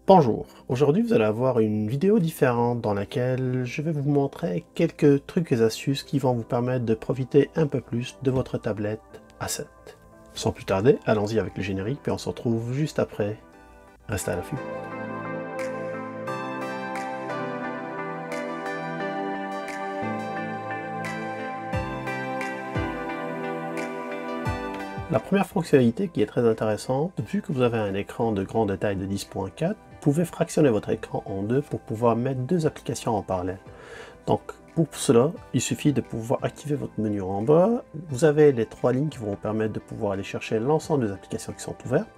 Bonjour, aujourd'hui vous allez avoir une vidéo différente dans laquelle je vais vous montrer quelques trucs et astuces qui vont vous permettre de profiter un peu plus de votre tablette A7. Sans plus tarder, allons-y avec le générique puis on se retrouve juste après. Restez à l'affût. La première fonctionnalité qui est très intéressante, vu que vous avez un écran de grand détail de 10.4, vous pouvez fractionner votre écran en deux pour pouvoir mettre deux applications en parallèle. Donc pour cela, il suffit de pouvoir activer votre menu en bas. Vous avez les trois lignes qui vont vous permettre de pouvoir aller chercher l'ensemble des applications qui sont ouvertes.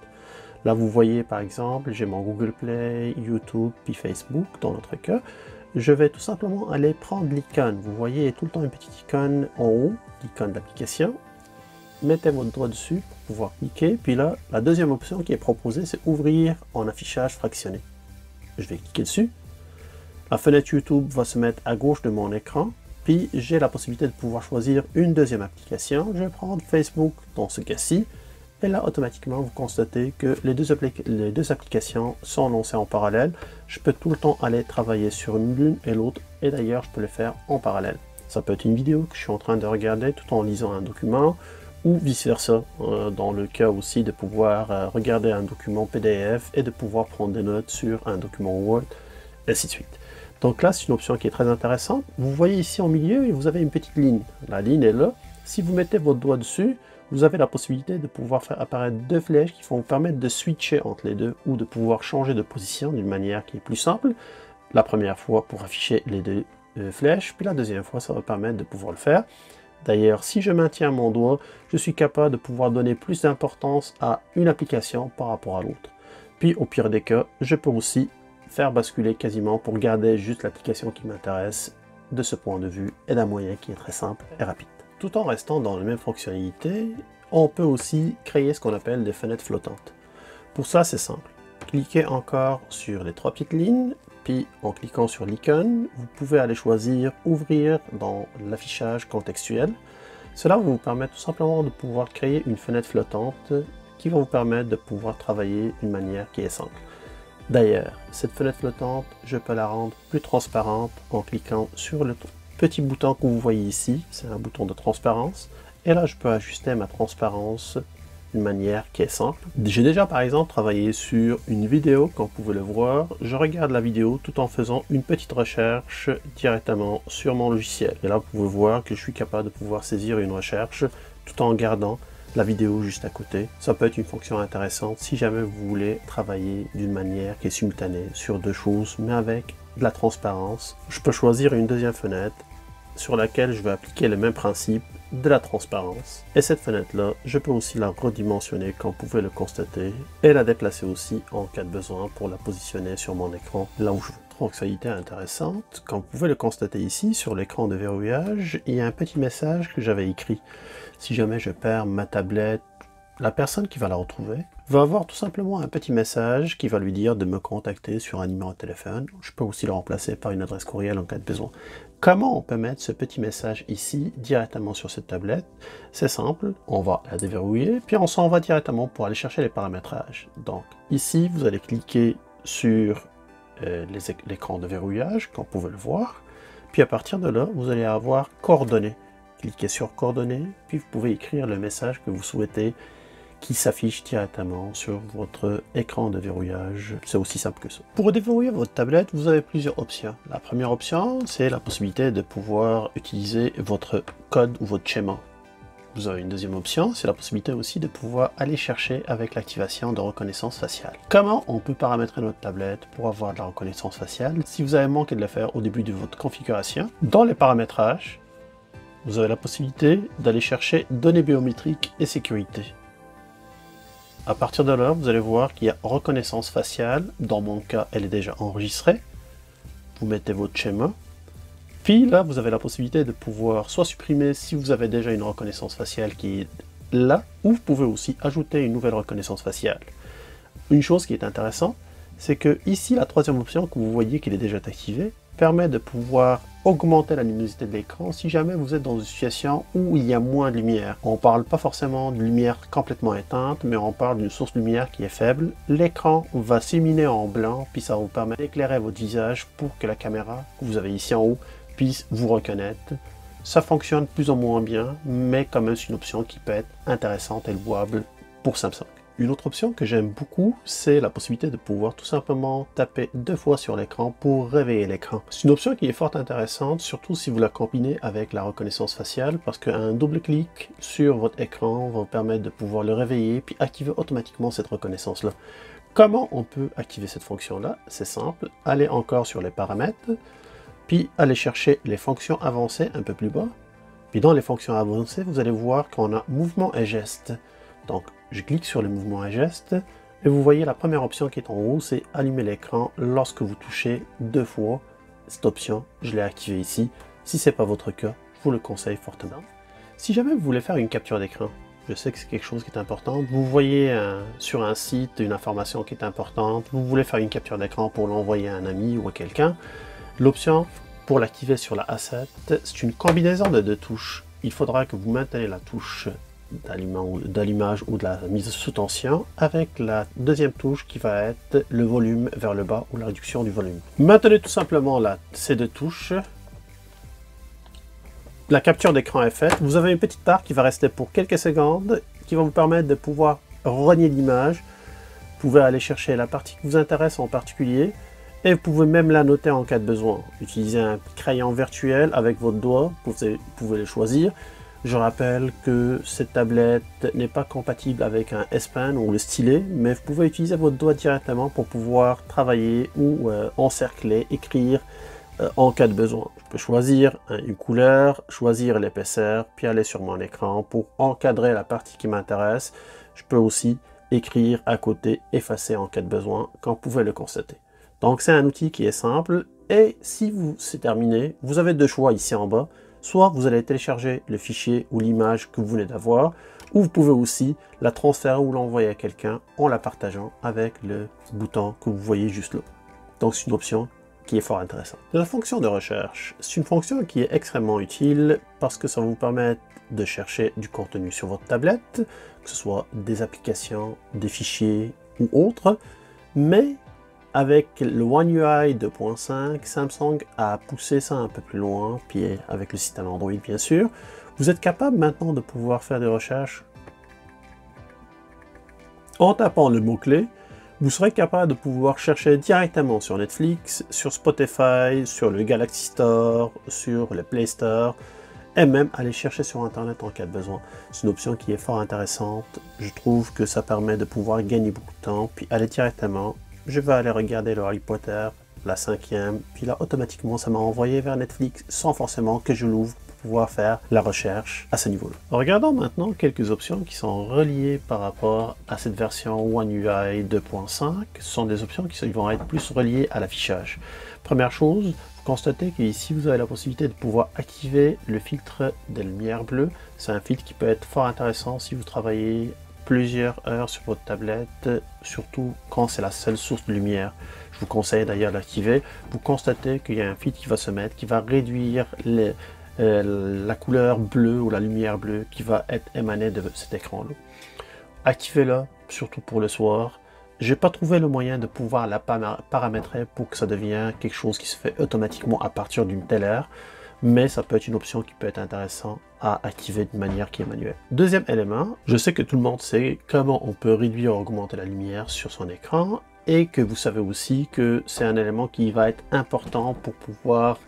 Là vous voyez par exemple, j'ai mon Google Play, YouTube, puis Facebook dans notre cas. Je vais tout simplement aller prendre l'icône. Vous voyez tout le temps une petite icône en haut, l'icône d'application. Mettez votre doigt dessus pour pouvoir cliquer. Puis là, la deuxième option qui est proposée, c'est ouvrir en affichage fractionné. Je vais cliquer dessus. La fenêtre YouTube va se mettre à gauche de mon écran. Puis j'ai la possibilité de pouvoir choisir une deuxième application. Je vais prendre Facebook dans ce cas-ci. Et là, automatiquement, vous constatez que les deux applications sont lancées en parallèle. Je peux tout le temps aller travailler sur l'une et l'autre. Et d'ailleurs, je peux le faire en parallèle. Ça peut être une vidéo que je suis en train de regarder tout en lisant un document, ou vice versa, dans le cas aussi de pouvoir regarder un document PDF et de pouvoir prendre des notes sur un document Word, et ainsi de suite. Donc là, c'est une option qui est très intéressante. Vous voyez ici au milieu, vous avez une petite ligne. La ligne est là. Si vous mettez votre doigt dessus, vous avez la possibilité de pouvoir faire apparaître deux flèches qui vont vous permettre de switcher entre les deux ou de pouvoir changer de position d'une manière qui est plus simple. La première fois pour afficher les deux flèches, puis la deuxième fois, ça va permettre de pouvoir le faire. D'ailleurs, si je maintiens mon doigt, je suis capable de pouvoir donner plus d'importance à une application par rapport à l'autre. Puis au pire des cas, je peux aussi faire basculer quasiment pour garder juste l'application qui m'intéresse de ce point de vue et d'un moyen qui est très simple et rapide. Tout en restant dans la même fonctionnalité, on peut aussi créer ce qu'on appelle des fenêtres flottantes. Pour ça, c'est simple. Cliquez encore sur les trois petites lignes, puis en cliquant sur l'icône, vous pouvez aller choisir ouvrir dans l'affichage contextuel. Cela va vous permettre tout simplement de pouvoir créer une fenêtre flottante qui va vous permettre de pouvoir travailler d'une manière qui est simple. D'ailleurs, cette fenêtre flottante, je peux la rendre plus transparente en cliquant sur le petit bouton que vous voyez ici, c'est un bouton de transparence, et là je peux ajuster ma transparence d'une manière qui est simple. J'ai déjà par exemple travaillé sur une vidéo, comme vous pouvez le voir, je regarde la vidéo tout en faisant une petite recherche directement sur mon logiciel. Et là vous pouvez voir que je suis capable de pouvoir saisir une recherche tout en gardant la vidéo juste à côté. Ça peut être une fonction intéressante si jamais vous voulez travailler d'une manière qui est simultanée sur deux choses, mais avec de la transparence. Je peux choisir une deuxième fenêtre sur laquelle je vais appliquer le même principe de la transparence. Et cette fenêtre-là, je peux aussi la redimensionner comme vous pouvez le constater et la déplacer aussi en cas de besoin pour la positionner sur mon écran là où je veux. Fonctionnalité intéressante, comme vous pouvez le constater ici sur l'écran de verrouillage, il y a un petit message que j'avais écrit. Si jamais je perds ma tablette, la personne qui va la retrouver va avoir tout simplement un petit message qui va lui dire de me contacter sur un numéro de téléphone. Je peux aussi le remplacer par une adresse courriel en cas de besoin. Comment on peut mettre ce petit message ici directement sur cette tablette? C'est simple, on va la déverrouiller, puis on s'en va directement pour aller chercher les paramétrages. Donc ici, vous allez cliquer sur l'écran de verrouillage, comme vous pouvez le voir. Puis à partir de là, vous allez avoir coordonnées. Cliquez sur coordonnées, puis vous pouvez écrire le message que vous souhaitez qui s'affiche directement sur votre écran de verrouillage. C'est aussi simple que ça. Pour déverrouiller votre tablette, vous avez plusieurs options. La première option, c'est la possibilité de pouvoir utiliser votre code ou votre schéma. Vous avez une deuxième option, c'est la possibilité aussi de pouvoir aller chercher avec l'activation de reconnaissance faciale. Comment on peut paramétrer notre tablette pour avoir de la reconnaissance faciale? Si vous avez manqué de le faire au début de votre configuration, dans les paramétrages, vous avez la possibilité d'aller chercher données biométriques et sécurité. À partir de là, vous allez voir qu'il y a reconnaissance faciale. Dans mon cas, elle est déjà enregistrée. Vous mettez votre schéma. Puis là, vous avez la possibilité de pouvoir soit supprimer si vous avez déjà une reconnaissance faciale qui est là, ou vous pouvez aussi ajouter une nouvelle reconnaissance faciale. Une chose qui est intéressante, c'est que ici, la troisième option que vous voyez qu'il est déjà activée, permet de pouvoir augmenter la luminosité de l'écran si jamais vous êtes dans une situation où il y a moins de lumière. On ne parle pas forcément de lumière complètement éteinte, mais on parle d'une source de lumière qui est faible. L'écran va s'illuminer en blanc, puis ça vous permet d'éclairer votre visage pour que la caméra que vous avez ici en haut puisse vous reconnaître. Ça fonctionne plus ou moins bien, mais quand même c'est une option qui peut être intéressante et louable pour Samsung. Une autre option que j'aime beaucoup, c'est la possibilité de pouvoir tout simplement taper 2 fois sur l'écran pour réveiller l'écran. C'est une option qui est fort intéressante, surtout si vous la combinez avec la reconnaissance faciale, parce qu'un double clic sur votre écran va vous permettre de pouvoir le réveiller, puis activer automatiquement cette reconnaissance-là. Comment on peut activer cette fonction-là? C'est simple, allez encore sur les paramètres, puis allez chercher les fonctions avancées un peu plus bas. Puis dans les fonctions avancées, vous allez voir qu'on a mouvement et geste. Donc, je clique sur le mouvement et geste, et vous voyez la première option qui est en haut, c'est allumer l'écran lorsque vous touchez 2 fois. Cette option, je l'ai activée ici. Si ce n'est pas votre cas, je vous le conseille fortement. Si jamais vous voulez faire une capture d'écran, je sais que c'est quelque chose qui est important, vous voyez sur un site une information qui est importante, vous voulez faire une capture d'écran pour l'envoyer à un ami ou à quelqu'un, l'option pour l'activer sur la A7, c'est une combinaison de 2 touches. Il faudra que vous maintenez la touche d'allumage ou de la mise sous tension avec la deuxième touche qui va être le volume vers le bas ou la réduction du volume. Maintenez tout simplement ces 2 touches. La capture d'écran est faite. Vous avez une petite barre qui va rester pour quelques secondes qui va vous permettre de pouvoir renier l'image. Vous pouvez aller chercher la partie qui vous intéresse en particulier et vous pouvez même la noter en cas de besoin. Utilisez un crayon virtuel avec votre doigt, vous pouvez le choisir. Je rappelle que cette tablette n'est pas compatible avec un S-Pen ou le stylet, mais vous pouvez utiliser votre doigt directement pour pouvoir travailler ou encercler, écrire en cas de besoin. Je peux choisir une couleur, choisir l'épaisseur, puis aller sur mon écran pour encadrer la partie qui m'intéresse. Je peux aussi écrire à côté, effacer en cas de besoin, comme vous pouvez le constater. Donc c'est un outil qui est simple, et si c'est terminé, vous avez 2 choix ici en bas. Soit vous allez télécharger le fichier ou l'image que vous venez d'avoir, ou vous pouvez aussi la transférer ou l'envoyer à quelqu'un en la partageant avec le bouton que vous voyez juste là. Donc c'est une option qui est fort intéressante. La fonction de recherche, c'est une fonction qui est extrêmement utile parce que ça va vous permettre de chercher du contenu sur votre tablette, que ce soit des applications, des fichiers ou autres, mais avec le One UI 2.5, Samsung a poussé ça un peu plus loin, puis avec le système Android bien sûr. Vous êtes capable maintenant de pouvoir faire des recherches en tapant le mot-clé. Vous serez capable de pouvoir chercher directement sur Netflix, sur Spotify, sur le Galaxy Store, sur le Play Store, et même aller chercher sur Internet en cas de besoin. C'est une option qui est fort intéressante. Je trouve que ça permet de pouvoir gagner beaucoup de temps, puis aller directement. Je vais aller regarder le Harry Potter, la 5e, puis là automatiquement ça m'a envoyé vers Netflix sans forcément que je l'ouvre pour pouvoir faire la recherche à ce niveau-là. Regardons maintenant quelques options qui sont reliées par rapport à cette version One UI 2.5. Ce sont des options qui vont être plus reliées à l'affichage. Première chose, vous constatez qu'ici vous avez la possibilité de pouvoir activer le filtre des lumières bleues. C'est un filtre qui peut être fort intéressant si vous travaillez plusieurs heures sur votre tablette, surtout quand c'est la seule source de lumière. Je vous conseille d'ailleurs d'activer. Vous constatez qu'il y a un filtre qui va se mettre, qui va réduire la couleur bleue ou la lumière bleue qui va être émanée de cet écran-là. Activez-le, surtout pour le soir. J'ai pas trouvé le moyen de pouvoir la paramétrer pour que ça devienne quelque chose qui se fait automatiquement à partir d'une telle heure. Mais ça peut être une option qui peut être intéressante à activer de manière qui est manuelle. Deuxième élément, je sais que tout le monde sait comment on peut réduire ou augmenter la lumière sur son écran et que vous savez aussi que c'est un élément qui va être important pour pouvoir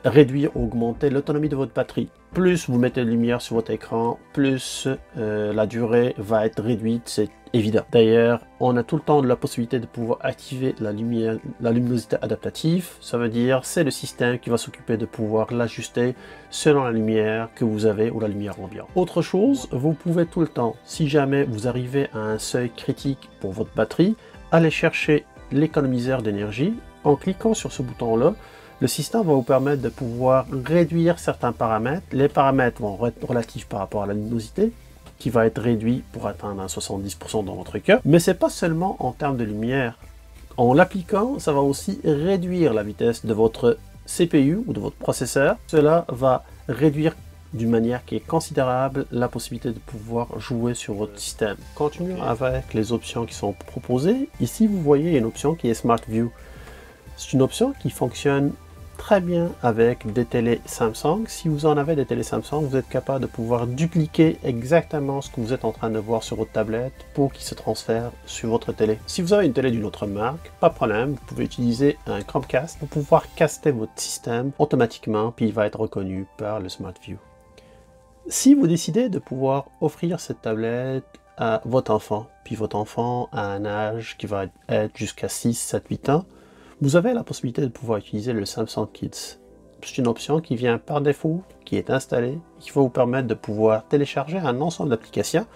réduire ou augmenter l'autonomie de votre batterie. Plus vous mettez de lumière sur votre écran, plus la durée va être réduite, c'est évident. D'ailleurs, on a tout le temps la possibilité de pouvoir activer la luminosité adaptative. Ça veut dire c'est le système qui va s'occuper de pouvoir l'ajuster selon la lumière que vous avez ou la lumière ambiante. Autre chose, vous pouvez tout le temps, si jamais vous arrivez à un seuil critique pour votre batterie, aller chercher l'économiseur d'énergie. En cliquant sur ce bouton-là, le système va vous permettre de pouvoir réduire certains paramètres. Les paramètres vont être relatifs par rapport à la luminosité, qui va être réduit pour atteindre un 70% dans votre cas. Mais c'est pas seulement en termes de lumière. En l'appliquant, ça va aussi réduire la vitesse de votre CPU ou de votre processeur. Cela va réduire d'une manière qui est considérable la possibilité de pouvoir jouer sur votre système. Continuons avec les options qui sont proposées. Ici, vous voyez une option qui est Smart View. C'est une option qui fonctionne très bien avec des télés Samsung. Si vous en avez des télés Samsung, vous êtes capable de pouvoir dupliquer exactement ce que vous êtes en train de voir sur votre tablette pour qu'il se transfère sur votre télé. Si vous avez une télé d'une autre marque, pas de problème, vous pouvez utiliser un Chromecast pour pouvoir caster votre système automatiquement, puis il va être reconnu par le Smart View. Si vous décidez de pouvoir offrir cette tablette à votre enfant, puis votre enfant a un âge qui va être jusqu'à 6, 7, 8 ans, vous avez la possibilité de pouvoir utiliser le Samsung Kids. C'est une option qui vient par défaut, qui est installée, qui va vous permettre de pouvoir télécharger un ensemble d'applications.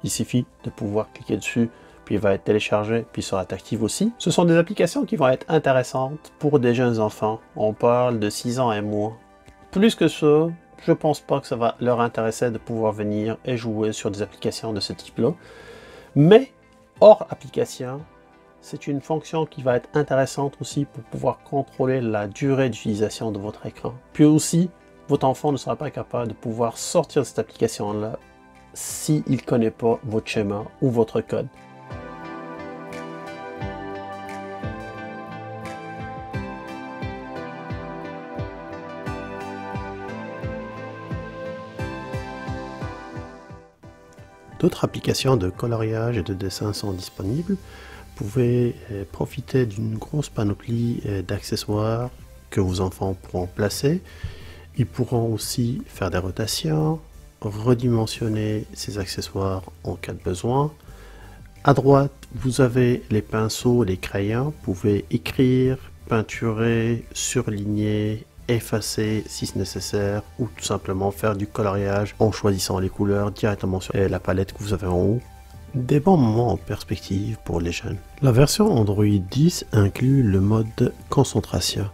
Il suffit de pouvoir cliquer dessus, puis il va être téléchargé, puis il sera actif aussi. Ce sont des applications qui vont être intéressantes pour des jeunes enfants. On parle de 6 ans et moins. Plus que ça, je pense pas que ça va leur intéresser de pouvoir venir et jouer sur des applications de ce type-là. Mais, hors application, c'est une fonction qui va être intéressante aussi pour pouvoir contrôler la durée d'utilisation de votre écran. Puis aussi, votre enfant ne sera pas capable de pouvoir sortir de cette application-là s'il ne connaît pas votre schéma ou votre code. D'autres applications de coloriage et de dessin sont disponibles. Vous pouvez profiter d'une grosse panoplie d'accessoires que vos enfants pourront placer. Ils pourront aussi faire des rotations, redimensionner ces accessoires en cas de besoin. À droite, vous avez les pinceaux, les crayons. Vous pouvez écrire, peinturer, surligner, effacer si c'est nécessaire, ou tout simplement faire du coloriage en choisissant les couleurs directement sur la palette que vous avez en haut. Des bons moments en perspective pour les jeunes. La version Android 10 inclut le mode concentration.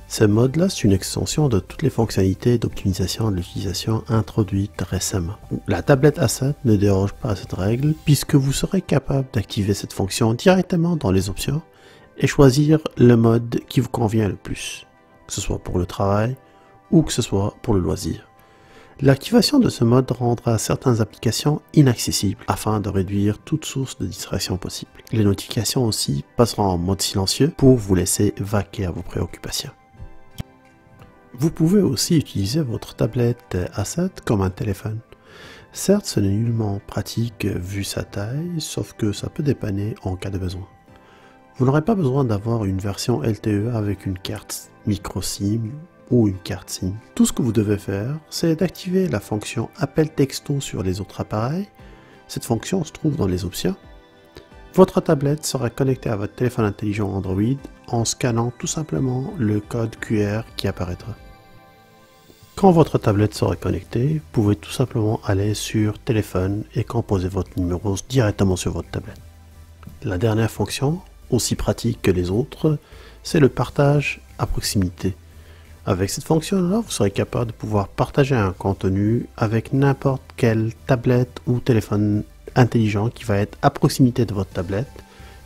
Ce mode-là, c'est une extension de toutes les fonctionnalités d'optimisation de l'utilisation introduites récemment. La tablette A7 ne déroge pas à cette règle puisque vous serez capable d'activer cette fonction directement dans les options et choisir le mode qui vous convient le plus, que ce soit pour le travail ou que ce soit pour le loisir. L'activation de ce mode rendra certaines applications inaccessibles afin de réduire toute source de distraction possible. Les notifications aussi passeront en mode silencieux pour vous laisser vaquer à vos préoccupations. Vous pouvez aussi utiliser votre tablette A7 comme un téléphone. Certes, ce n'est nullement pratique vu sa taille, sauf que ça peut dépanner en cas de besoin. Vous n'aurez pas besoin d'avoir une version LTE avec une carte micro SIM ou une carte SIM. Tout ce que vous devez faire, c'est d'activer la fonction appel texto sur les autres appareils. Cette fonction se trouve dans les options. Votre tablette sera connectée à votre téléphone intelligent Android en scannant tout simplement le code QR qui apparaîtra. Quand votre tablette sera connectée, vous pouvez tout simplement aller sur téléphone et composer votre numéro directement sur votre tablette. La dernière fonction, aussi pratique que les autres, c'est le partage à proximité. Avec cette fonction-là, vous serez capable de pouvoir partager un contenu avec n'importe quelle tablette ou téléphone intelligent qui va être à proximité de votre tablette.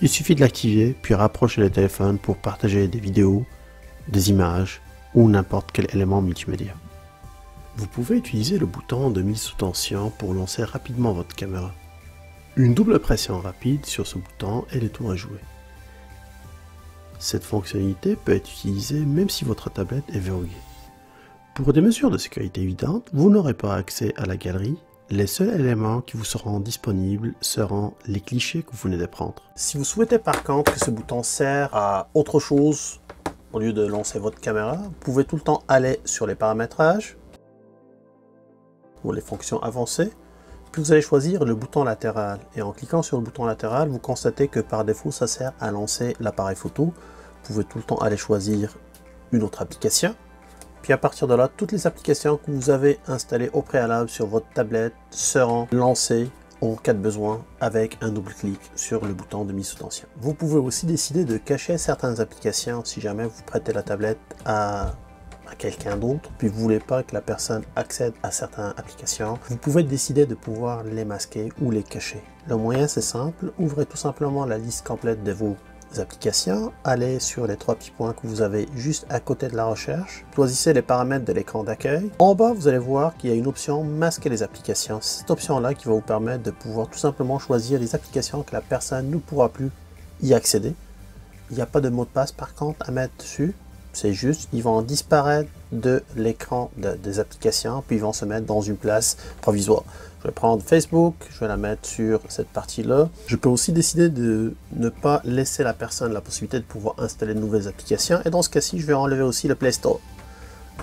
Il suffit de l'activer, puis rapprocher le téléphone pour partager des vidéos, des images ou n'importe quel élément multimédia. Vous pouvez utiliser le bouton de mise sous tension pour lancer rapidement votre caméra. Une double pression rapide sur ce bouton et le tour est joué. Cette fonctionnalité peut être utilisée même si votre tablette est verrouillée. Pour des mesures de sécurité évidentes, vous n'aurez pas accès à la galerie. Les seuls éléments qui vous seront disponibles seront les clichés que vous venez de prendre. Si vous souhaitez par contre que ce bouton sert à autre chose au lieu de lancer votre caméra, vous pouvez tout le temps aller sur les paramétrages ou les fonctions avancées. Puis vous allez choisir le bouton latéral et en cliquant sur le bouton latéral, vous constatez que par défaut, ça sert à lancer l'appareil photo. Vous pouvez tout le temps aller choisir une autre application. Puis à partir de là, toutes les applications que vous avez installées au préalable sur votre tablette seront lancées en cas de besoin avec un double clic sur le bouton de mise sous tension. Vous pouvez aussi décider de cacher certaines applications si jamais vous prêtez la tablette à quelqu'un d'autre, puis vous voulez pas que la personne accède à certaines applications, vous pouvez décider de pouvoir les masquer ou les cacher. Le moyen c'est simple, ouvrez tout simplement la liste complète de vos applications, allez sur les 3 petits points que vous avez juste à côté de la recherche, choisissez les paramètres de l'écran d'accueil. En bas, vous allez voir qu'il y a une option masquer les applications. C'est cette option-là qui va vous permettre de pouvoir tout simplement choisir les applications que la personne ne pourra plus y accéder. Il n'y a pas de mot de passe par contre à mettre dessus. C'est juste, ils vont disparaître de l'écran des applications, puis ils vont se mettre dans une place provisoire. Je vais prendre Facebook, je vais la mettre sur cette partie-là. Je peux aussi décider de ne pas laisser la personne la possibilité de pouvoir installer de nouvelles applications. Et dans ce cas-ci, je vais enlever aussi le Play Store.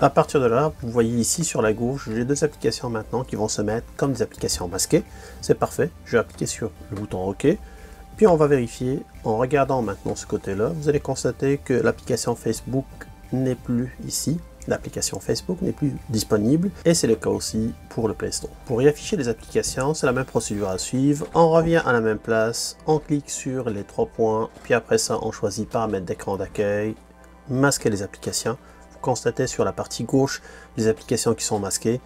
À partir de là, vous voyez ici sur la gauche, j'ai 2 applications maintenant qui vont se mettre comme des applications masquées. C'est parfait. Je vais appliquer sur le bouton OK. Puis on va vérifier, en regardant maintenant ce côté-là, vous allez constater que l'application Facebook n'est plus ici. L'application Facebook n'est plus disponible et c'est le cas aussi pour le Play Store. Pour y afficher les applications, c'est la même procédure à suivre. On revient à la même place, on clique sur les 3 points, puis après ça, on choisit paramètres d'écran d'accueil, masquer les applications. Vous constatez sur la partie gauche les applications qui sont masquées.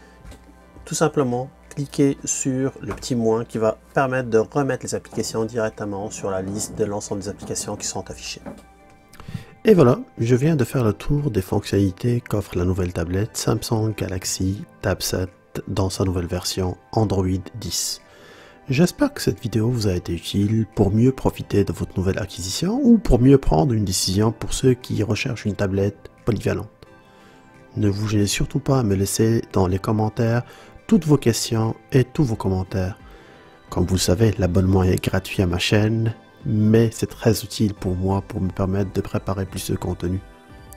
Tout simplement, cliquez sur le petit moins qui va permettre de remettre les applications directement sur la liste de l'ensemble des applications qui sont affichées. Et voilà, je viens de faire le tour des fonctionnalités qu'offre la nouvelle tablette Samsung Galaxy Tab 7 dans sa nouvelle version Android 10. J'espère que cette vidéo vous a été utile pour mieux profiter de votre nouvelle acquisition ou pour mieux prendre une décision pour ceux qui recherchent une tablette polyvalente. Ne vous gênez surtout pas à me laisser dans les commentaires toutes vos questions et tous vos commentaires. Comme vous le savez, l'abonnement est gratuit à ma chaîne, mais c'est très utile pour moi pour me permettre de préparer plus de contenu.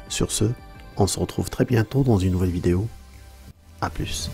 Sur ce, on se retrouve très bientôt dans une nouvelle vidéo. À plus.